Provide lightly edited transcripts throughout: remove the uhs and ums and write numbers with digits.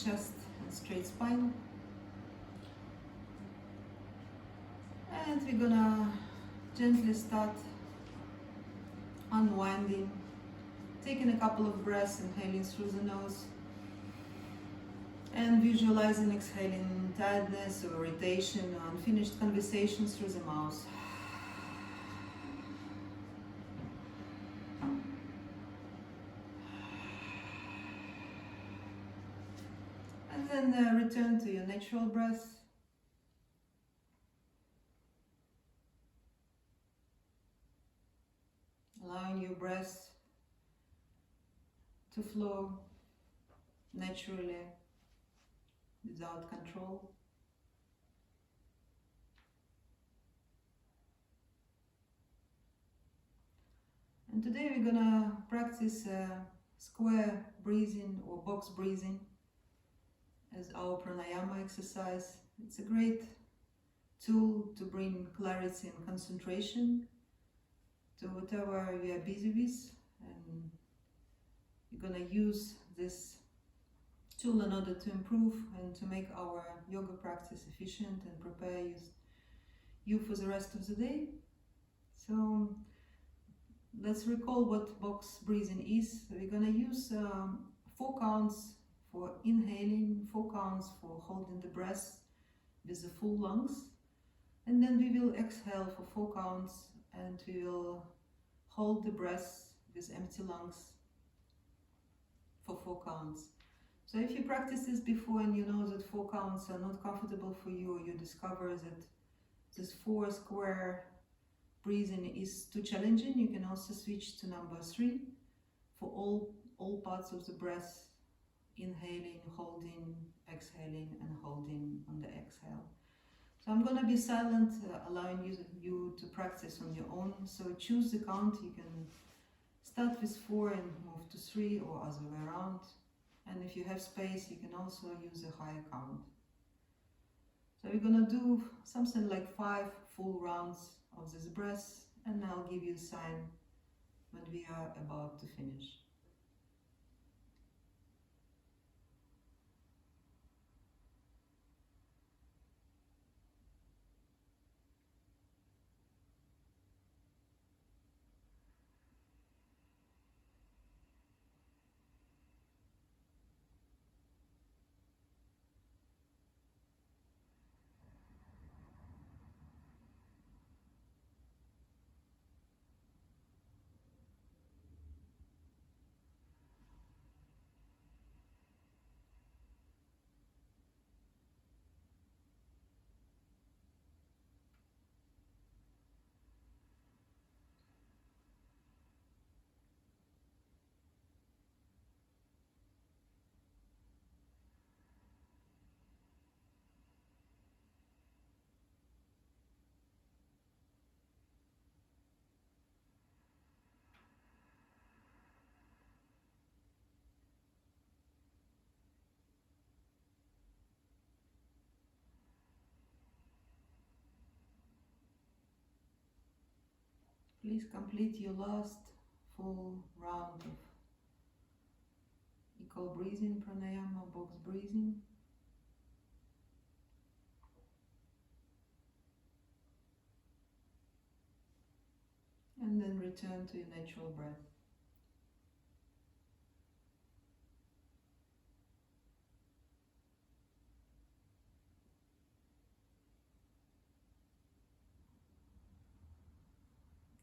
chest and straight spine. And we're gonna gently start unwinding, taking a couple of breaths, inhaling through the nose and visualizing exhaling tiredness or irritation or unfinished conversations through the mouth. And then return to your natural breath. Allowing your breath to flow naturally without control. And today we're gonna practice square breathing or box breathing as our pranayama exercise. It's a great tool to bring clarity and concentration to whatever you are busy with, and you're gonna use this tool in order to improve and to make our yoga practice efficient and prepare you for the rest of the day. So let's recall what box breathing is. We're gonna use 4 counts for inhaling, 4 counts for holding the breath with the full lungs, and then we will exhale for 4 counts and we will hold the breath with empty lungs for 4 counts. So if you practice this before and you know that 4 counts are not comfortable for you, or you discover that this 4 square breathing is too challenging, you can also switch to number 3 for all parts of the breath, inhaling, holding, exhaling, and holding on the exhale. So I'm going to be silent, allowing you to practice on your own. So choose the count. You can start with 4 and move to 3 or other way around. And if you have space, you can also use a higher count. So we're going to do something like 5 full rounds of this breath, and I'll give you a sign when we are about to finish. Please complete your last full round of equal breathing, pranayama, box breathing. And then return to your natural breath.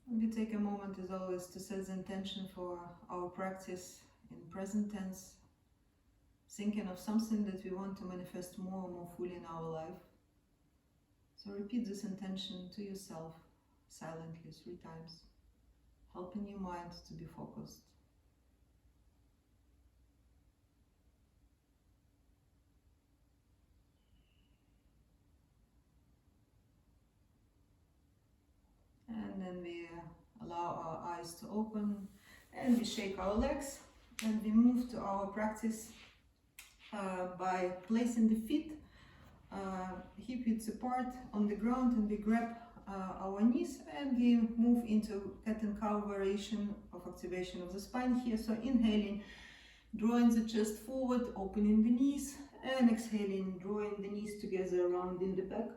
And we take a moment, as always, to set the intention for our practice in present tense, thinking of something that we want to manifest more and more fully in our life. So repeat this intention to yourself silently 3 times, helping your mind to be focused. And then we allow our eyes to open, and we shake our legs, and we move to our practice by placing the feet hip width apart on the ground, and we grab our knees, and we move into cat and cow variation of activation of the spine here. So inhaling, drawing the chest forward, opening the knees, And exhaling, drawing the knees together around in the back.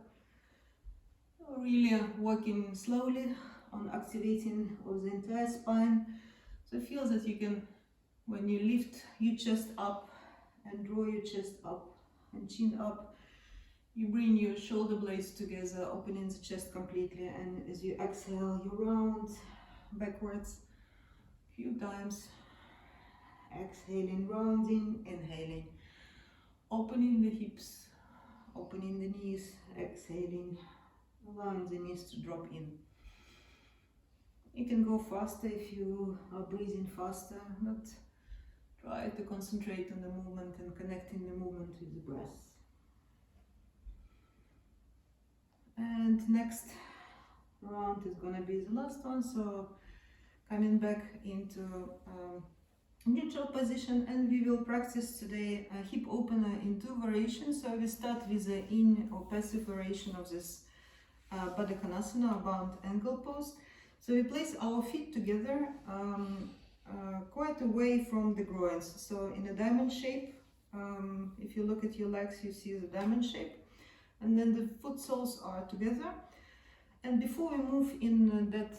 Really working slowly on activating of the entire spine. So feel that you can, when you lift your chest up and draw your chest up and chin up, you bring your shoulder blades together, opening the chest completely, and as you exhale, you round backwards a few times. Exhaling, rounding, inhaling, opening the hips, opening the knees, exhaling, allowing the knees to drop in. You can go faster if you are breathing faster, but try to concentrate on the movement and connecting the movement with the breath. And next round is gonna be the last one, so coming back into neutral position, and we will practice today a hip opener in 2 variations. So we start with the in or passive variation of this Badakanasana, or bound ankle pose. So we place our feet together quite away from the groins, so in a diamond shape. If you look at your legs, you see the diamond shape, and then the foot soles are together. And before we move in that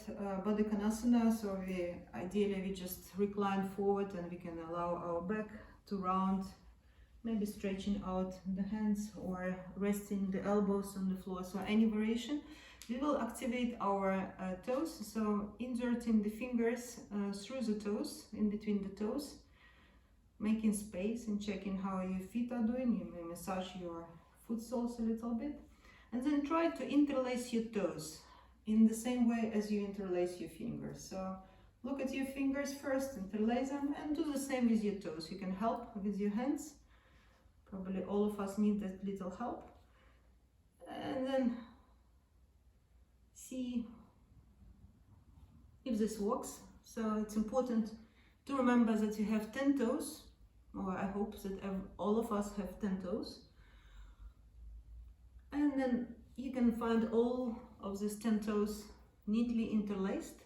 Badakanasana, so ideally we just recline forward, and we can allow our back to round, maybe stretching out the hands or resting the elbows on the floor, so any variation. We will activate our toes, so inserting the fingers through the toes, in between the toes, making space and checking how your feet are doing. You may massage your foot soles a little bit. And then try to interlace your toes in the same way as you interlace your fingers. So look at your fingers first, interlace them, and do the same with your toes. You can help with your hands. Probably all of us need that little help. And then see if this works. So it's important to remember that you have 10 toes, or I hope that all of us have 10 toes. And then you can find all of these 10 toes neatly interlaced.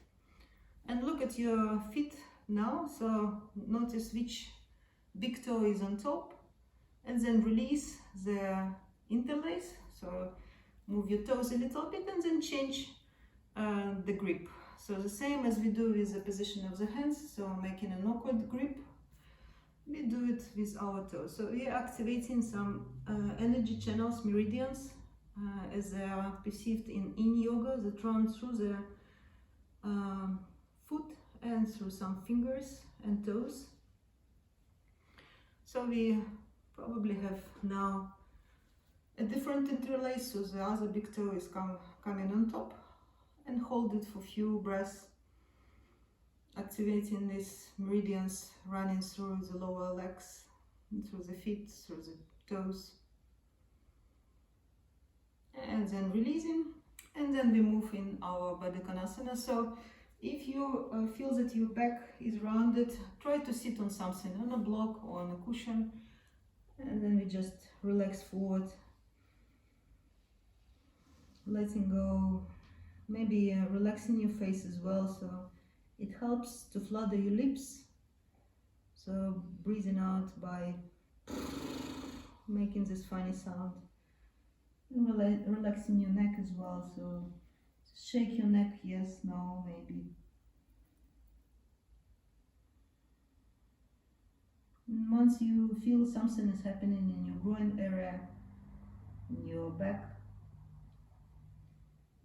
And look at your feet now. So notice which big toe is on top. And then release the interlace. So move your toes a little bit and then change the grip. So the same as we do with the position of the hands. So making an awkward grip, we do it with our toes. So we are activating some energy channels, meridians, as they are perceived in yoga, that run through the foot and through some fingers and toes. So we probably have now a different interlace, so the other big toe is coming on top, and hold it for a few breaths, activating these meridians running through the lower legs, through the feet, through the toes, and then releasing. And then we move in our Badakanasana. So if you feel that your back is rounded, try to sit on something, on a block or on a cushion, and then we just relax forward, letting go, maybe relaxing your face as well, so it helps to flutter your lips. So breathing out by making this funny sound, and relaxing your neck as well. So shake your neck, yes, no, maybe. And once you feel something is happening in your groin area, in your back,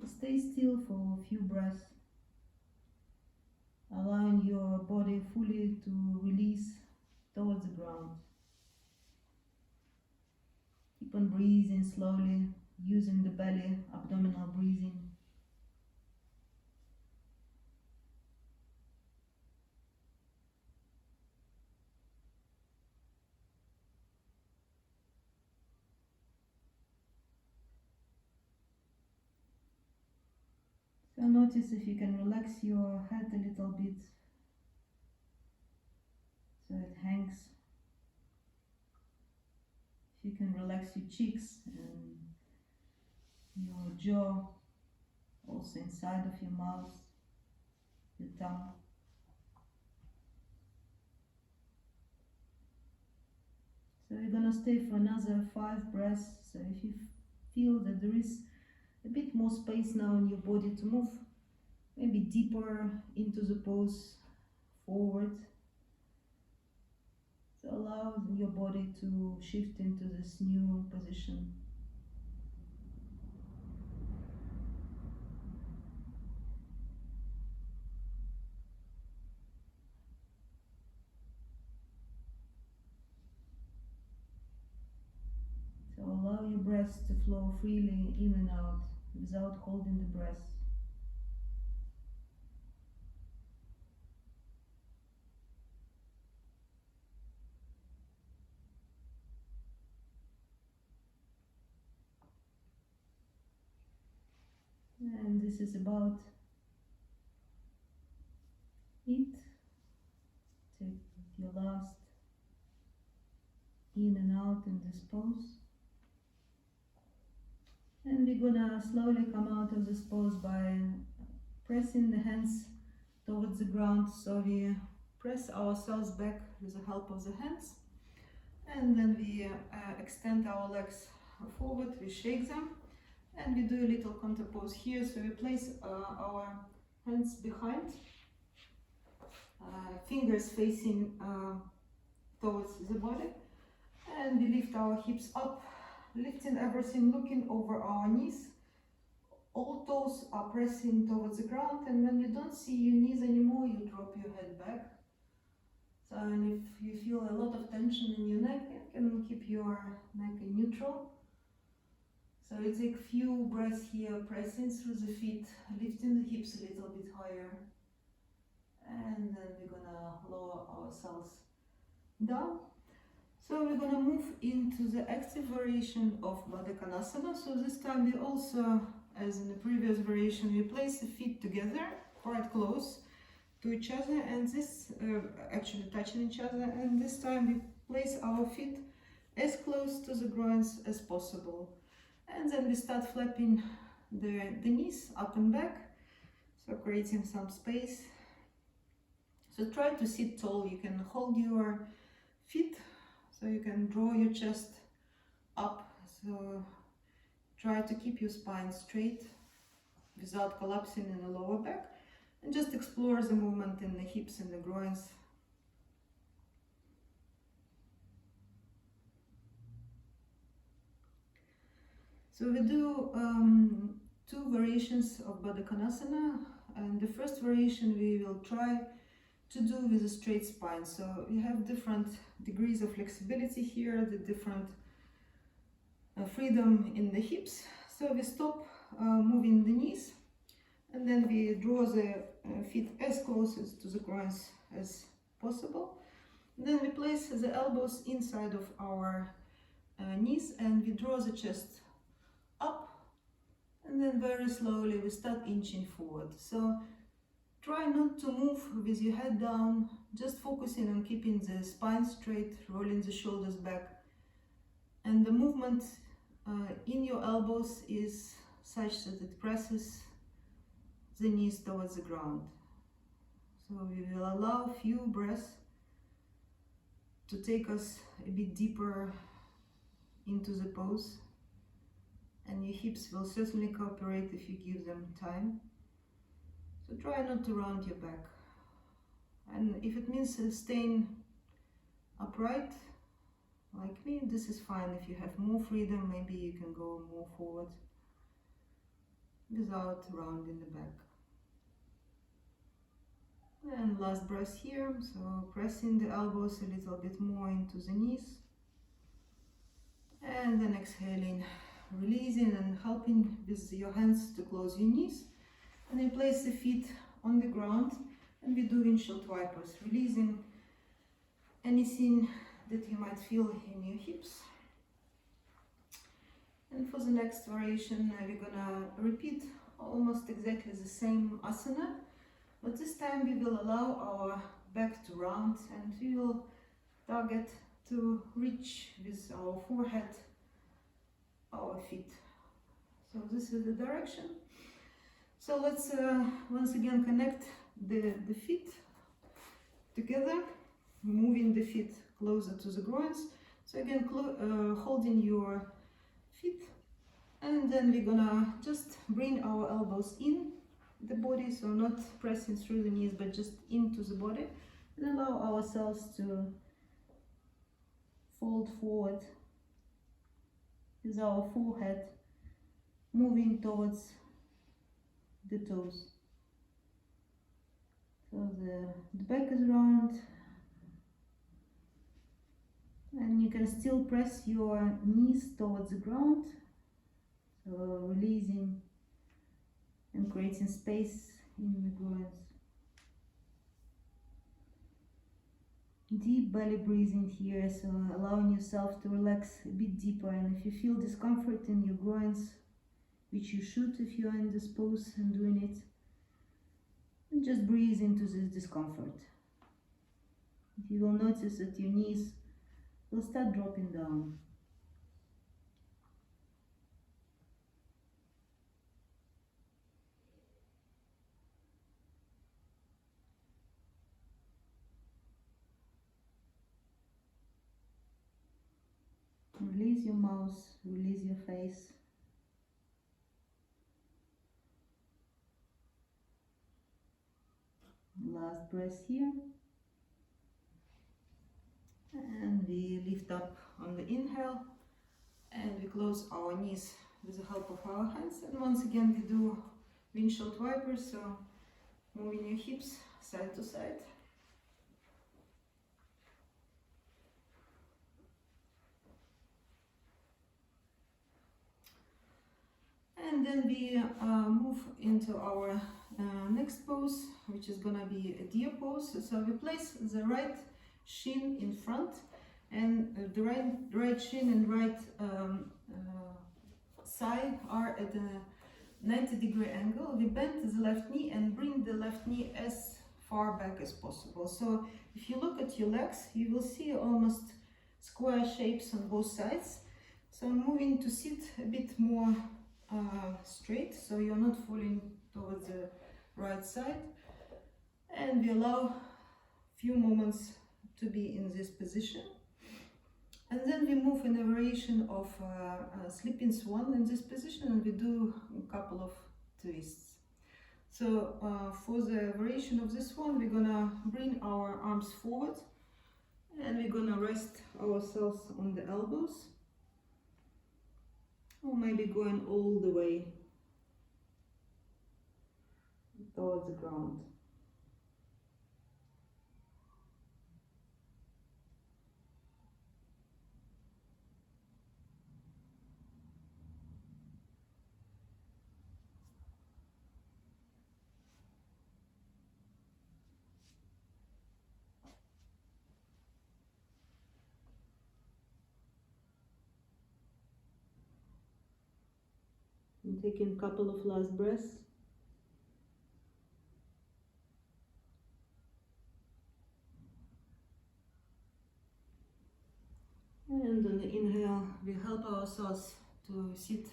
stay still for a few breaths, allowing your body fully to release towards the ground. Keep on breathing slowly, using the belly, abdominal breathing. So notice if you can relax your head a little bit, so it hangs. If you can relax your cheeks and your jaw, also inside of your mouth, the tongue. So we're gonna stay for another 5 breaths. So if you feel that there is a bit more space now in your body to move, maybe deeper into the pose, forward. So allow your body to shift into this new position. So allow your breath to flow freely in and out without holding the breath. And this is about it. Take your last in and out in this pose. And we're gonna slowly come out of this pose by pressing the hands towards the ground. So we press ourselves back with the help of the hands. And then we extend our legs forward, we shake them. And we do a little counter pose here. So we place our hands behind, fingers facing towards the body. And we lift our hips up, lifting everything, looking over our knees. All toes are pressing towards the ground, and when you don't see your knees anymore, you drop your head back. So, and if you feel a lot of tension in your neck, you can keep your neck in neutral. So we take a few breaths here, pressing through the feet, lifting the hips a little bit higher. And then we're gonna lower ourselves down. So we're gonna move into the active variation of Badakanasana. So this time we also, as in the previous variation, we place the feet together, quite close to each other, and this actually touching each other. And this time we place our feet as close to the groins as possible. And then we start flapping the knees up and back, so creating some space. So try to sit tall. You can hold your feet, so you can draw your chest up. So try to keep your spine straight without collapsing in the lower back, and just explore the movement in the hips and the groins. So we do 2 variations of Badakanasana, and the first variation we will try to do with a straight spine. So we have different degrees of flexibility here, the different freedom in the hips. So we stop moving the knees, and then we draw the feet as close to the groins as possible. And then we place the elbows inside of our knees, and we draw the chest up, and then very slowly we start inching forward. So try not to move with your head down, just focusing on keeping the spine straight, rolling the shoulders back. And the movement in your elbows is such that it presses the knees towards the ground. So we will allow a few breaths to take us a bit deeper into the pose. And your hips will certainly cooperate if you give them time. So try not to round your back. And if it means staying upright, like me, this is fine. If you have more freedom, maybe you can go more forward without rounding the back. And last breath here, so pressing the elbows a little bit more into the knees. And then exhaling, releasing and helping with your hands to close your knees. And then place the feet on the ground, and we do windshield wipers, releasing anything that you might feel in your hips. And for the next variation, we're gonna repeat almost exactly the same asana, but this time we will allow our back to round, and we will target to reach with our forehead our feet. So this is the direction. So let's once again connect the feet together, moving the feet closer to the groins. So again, holding your feet, and then we're gonna just bring our elbows in the body, so not pressing through the knees, but just into the body, and allow ourselves to fold forward with our forehead moving towards the toes. So the back is round, and you can still press your knees towards the ground, so releasing and creating space in the groins. Deep belly breathing here, so allowing yourself to relax a bit deeper, and if you feel discomfort in your groins, which you should if you are in this pose and doing it, and just breathe into this discomfort. You will notice that your knees will start dropping down. Release your mouth, release your face. Last breath here. And we lift up on the inhale, and we close our knees with the help of our hands. And once again we do windshield wipers, so moving your hips side to side. And then we move into our next pose, which is gonna be a deer pose. So we place the right shin in front, and the right shin and right thigh are at a 90-degree angle. We bend the left knee and bring the left knee as far back as possible. So if you look at your legs, you will see almost square shapes on both sides. So I'm moving to sit a bit more straight, so you're not falling towards the right side, and we allow a few moments to be in this position, and then we move in a variation of sleeping swan in this position, and we do a couple of twists. So for the variation of this one, we're gonna bring our arms forward, and we're gonna rest ourselves on the elbows, or maybe going all the way towards the ground. And taking a couple of last breaths. And on the inhale, we help ourselves to sit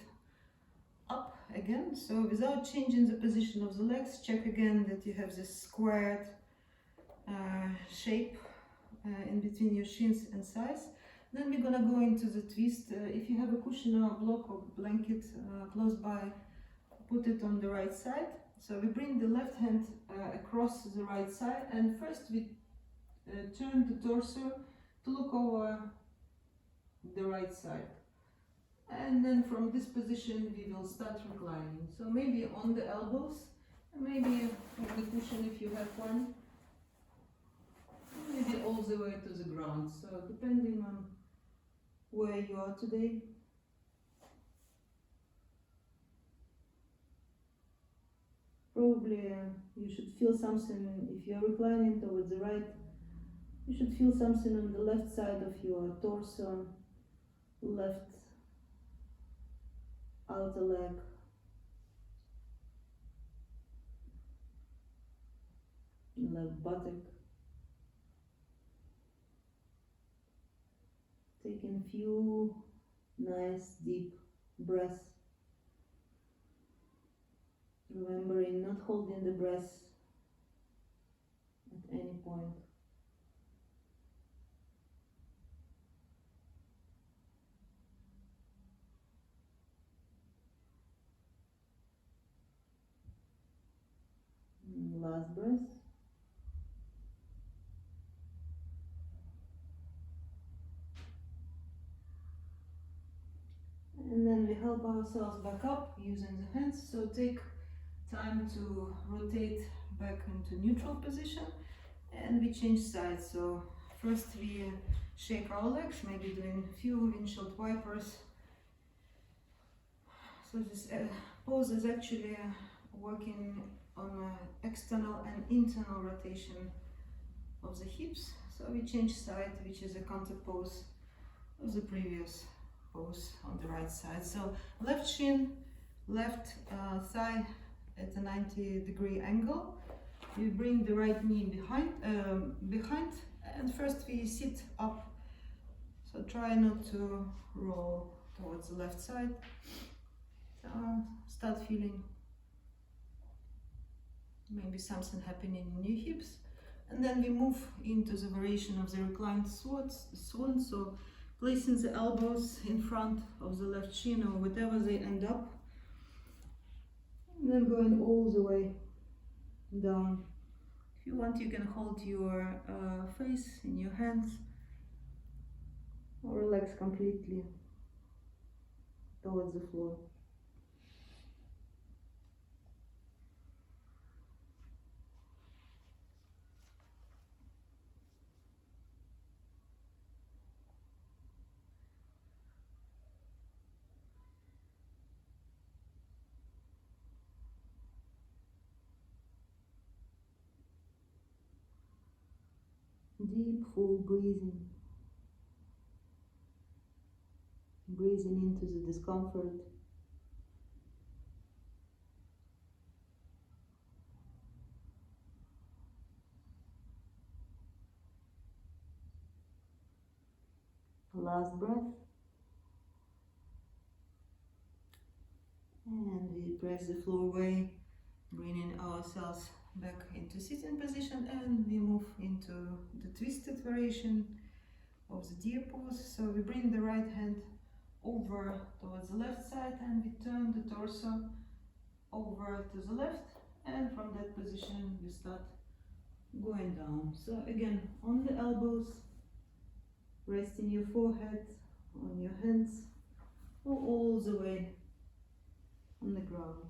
up again. So without changing the position of the legs, check again that you have this squared shape in between your shins and thighs. Then we're gonna go into the twist. If you have a cushion or a block or blanket close by, put it on the right side. So we bring the left hand across the right side, and first we turn the torso to look over the right side, and then from this position we will start reclining. So maybe on the elbows, maybe on the cushion if you have one, maybe all the way to the ground, so depending on where you are today. Probably you should feel something, if you are reclining towards the right, you should feel something on the left side of your torso, left outer leg, left buttock. Taking a few nice deep breaths, remembering not holding the breath at any point. Last breath. And then we help ourselves back up using the hands. So take time to rotate back into neutral position, and we change sides. So first we shake our legs, maybe doing a few windshield wipers. So this pose is actually working on external and internal rotation of the hips. So we change side, which is a counter pose of the previous pose on the right side. So left shin, left thigh at a 90-degree angle. We bring the right knee behind, and first we sit up. So try not to roll towards the left side. Start feeling maybe something happening in your hips, and then we move into the variation of the reclined swan. So placing the elbows in front of the left shin or whatever they end up, and then going all the way down. If you want, you can hold your face in your hands or relax completely towards the floor. Deep, full breathing. Breathing into the discomfort. Last breath. And we press the floor away, bringing ourselves back into sitting position, and we move into the twisted variation of the deer pose. So we bring the right hand over towards the left side, and we turn the torso over to the left, and from that position we start going down. So again, on the elbows, resting your forehead on your hands, or all the way on the ground.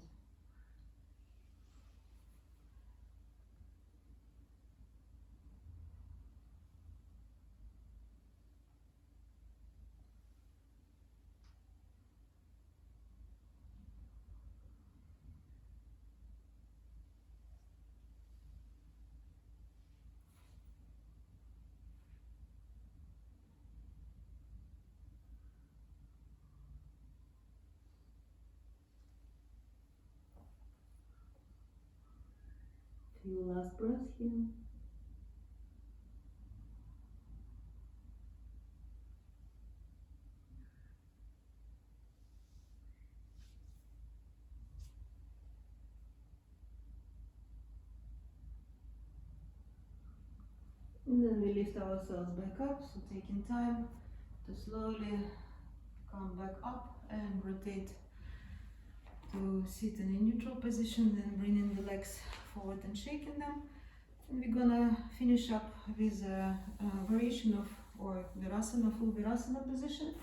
Few last breaths here. And then we lift ourselves back up, so taking time to slowly come back up and rotate to sit in a neutral position, then bringing the legs forward and shaking them. And we're gonna finish up with a variation of or Virasana, full Virasana position.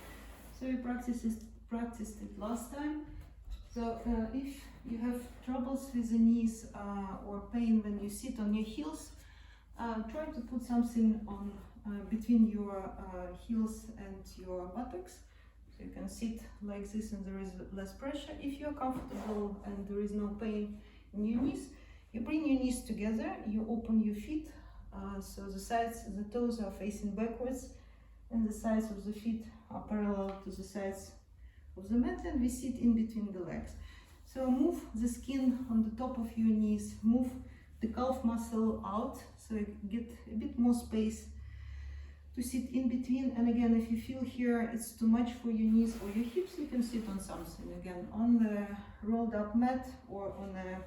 So we practiced it last time. So if you have troubles with the knees or pain when you sit on your heels, try to put something on between your heels and your buttocks. So you can sit like this and there is less pressure. If you're comfortable and there is no pain in your knees, you bring your knees together, you open your feet, so the toes are facing backwards and the sides of the feet are parallel to the sides of the mat, and we sit in between the legs. So move the skin on the top of your knees, move the calf muscle out so you get a bit more space to sit in between. And again, if you feel here it's too much for your knees or your hips, you can sit on something, again on the rolled up mat or on a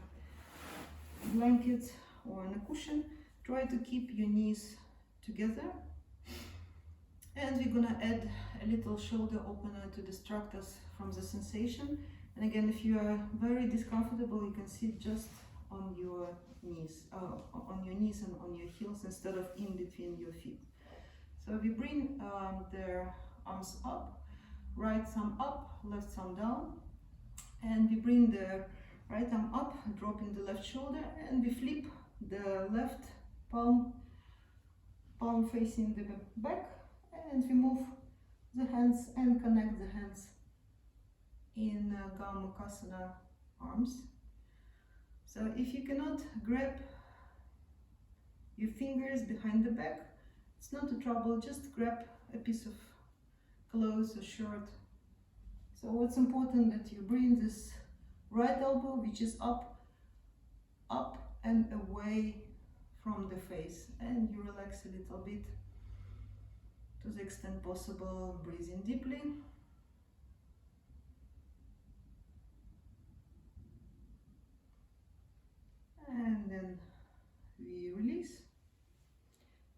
blanket or on a cushion. Try to keep your knees together, and we're gonna add a little shoulder opener to distract us from the sensation. And again, if you are very discomfortable, you can sit just on your knees, and on your heels instead of in between your feet. So we bring the arms up, right thumb up, left thumb down, and we bring the right arm up, dropping the left shoulder, and we flip the left palm facing the back, and we move the hands and connect the hands in Badakanasana arms. So if you cannot grab your fingers behind the back, it's not a trouble, just grab a piece of clothes or shirt. So what's important that you bring this right elbow, which is up and away from the face, and you relax a little bit to the extent possible, breathing deeply. And then we release,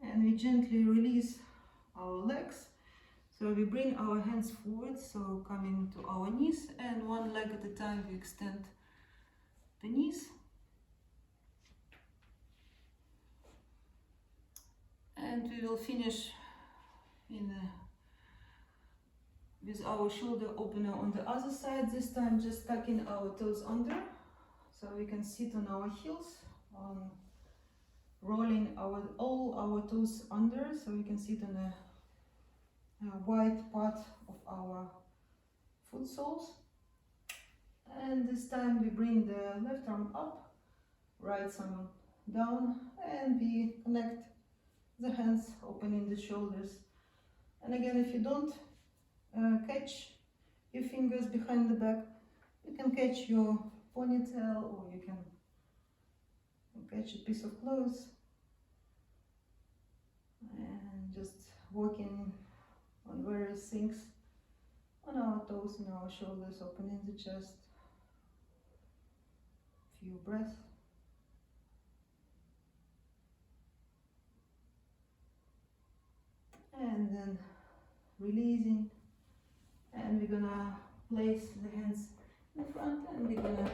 and we gently release our legs. So we bring our hands forward, so coming to our knees, and one leg at a time we extend the knees. And we will finish with our shoulder opener on the other side, this time just tucking our toes under, so we can sit on our heels, rolling all our toes under, so we can sit on a wide part of our foot soles. And this time we bring the left arm up, right thumb down, and we connect the hands, opening the shoulders. And again, if you don't catch your fingers behind the back, you can catch your ponytail, or you can catch a piece of clothes, and just working on various things on our toes and our shoulders, opening the chest. Few breaths. And then releasing, and we're gonna place the hands in front, and we're gonna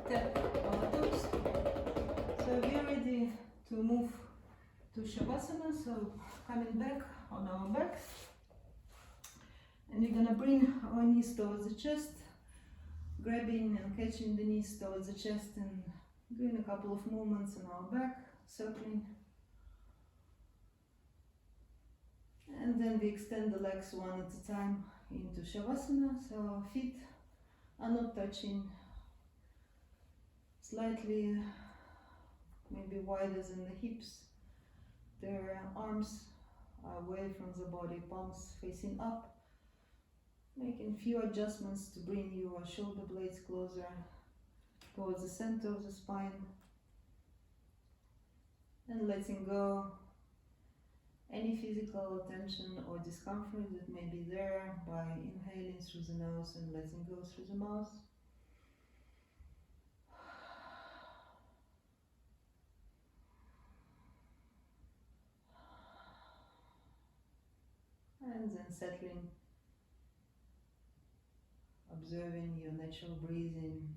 tap our toes. So we are ready to move to Shavasana, so coming back on our backs, and we're gonna bring our knees towards the chest, grabbing and catching the knees towards the chest, and doing a couple of movements on our back, circling. And then we extend the legs one at a time into Shavasana, so our feet are not touching, slightly maybe wider than the hips. Their arms are away from the body, palms facing up, making few adjustments to bring your shoulder blades closer towards the center of the spine, and letting go any physical tension or discomfort that may be there by inhaling through the nose and letting go through the mouth. And then settling, observing your natural breathing,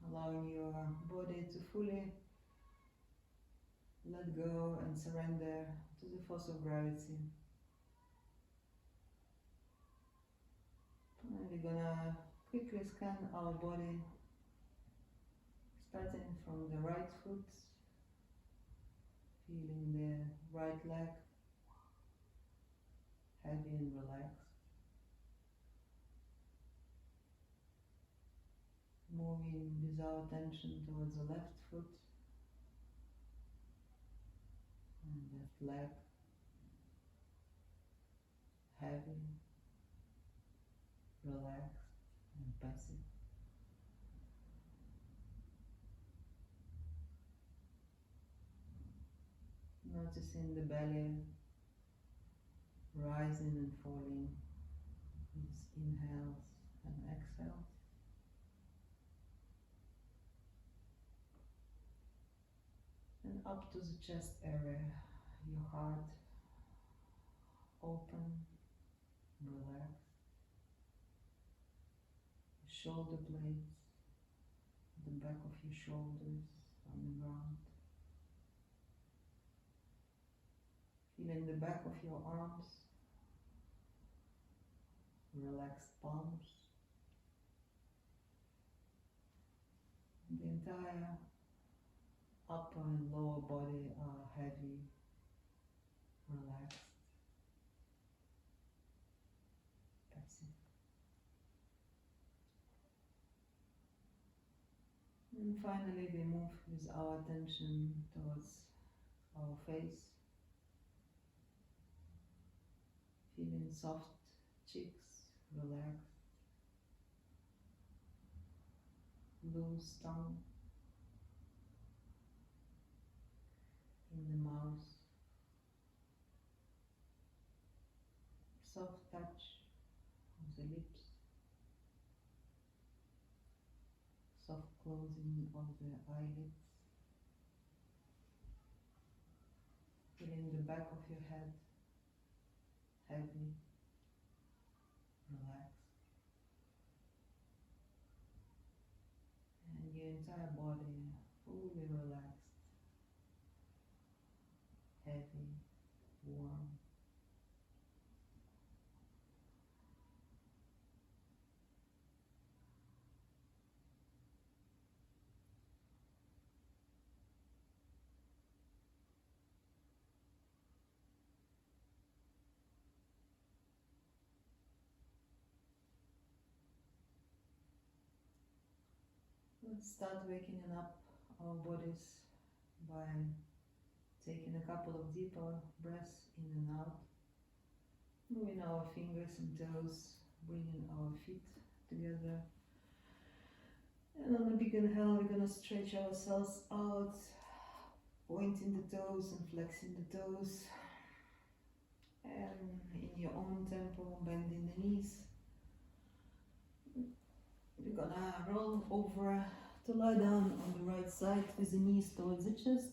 allowing your body to fully let go and surrender to the force of gravity. And we're gonna quickly scan our body, starting from the right foot, feeling the right leg heavy and relaxed. Moving without tension towards the left foot and left leg, heavy, relaxed and passive. Noticing the belly rising and falling with inhales and exhales. And up to the chest area, your heart open, relaxed. Shoulder blades, the back of your shoulders from the ground. Feeling the back of your arms, relaxed palms. The entire upper and lower body are heavy, relaxed. That's it. And finally we move with our attention towards our face, feeling soft cheeks, relaxed, loose tongue in the mouth, soft touch of the lips, soft closing of the eyelids, feeling the back of your head heavy, relaxed, and your entire body fully relaxed, heavy, warm. Let's start waking up our bodies by taking a couple of deeper breaths in and out, moving our fingers and toes, bringing our feet together. And on a big inhale, we're going to stretch ourselves out, pointing the toes and flexing the toes. And in your own tempo, bending the knees. We're gonna roll over to lie down on the right side with the knees towards the chest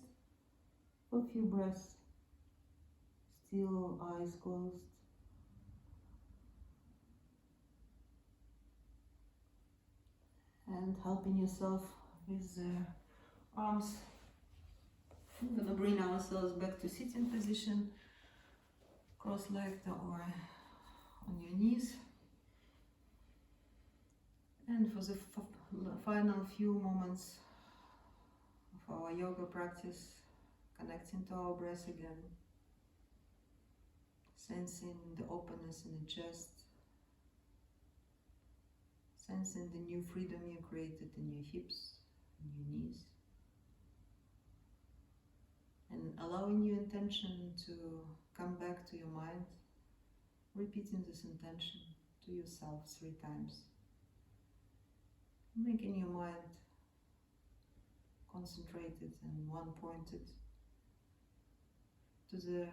for a few breaths. Still eyes closed. And helping yourself with the arms. We're gonna bring ourselves back to sitting position, cross-legged or on your knees. And for the final few moments of our yoga practice, connecting to our breath again, sensing the openness in the chest, sensing the new freedom you created in your hips and your knees, and allowing your intention to come back to your mind, repeating this intention to yourself 3 times. Making your mind concentrated and one-pointed to the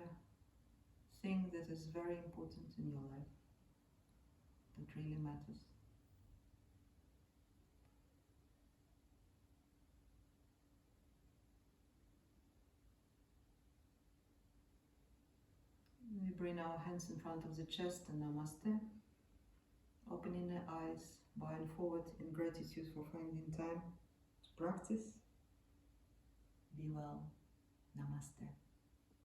thing that is very important in your life, that really matters. We bring our hands in front of the chest and Namaste, opening the eyes, bowing forward in gratitude for finding time to practice. Be well. Namaste.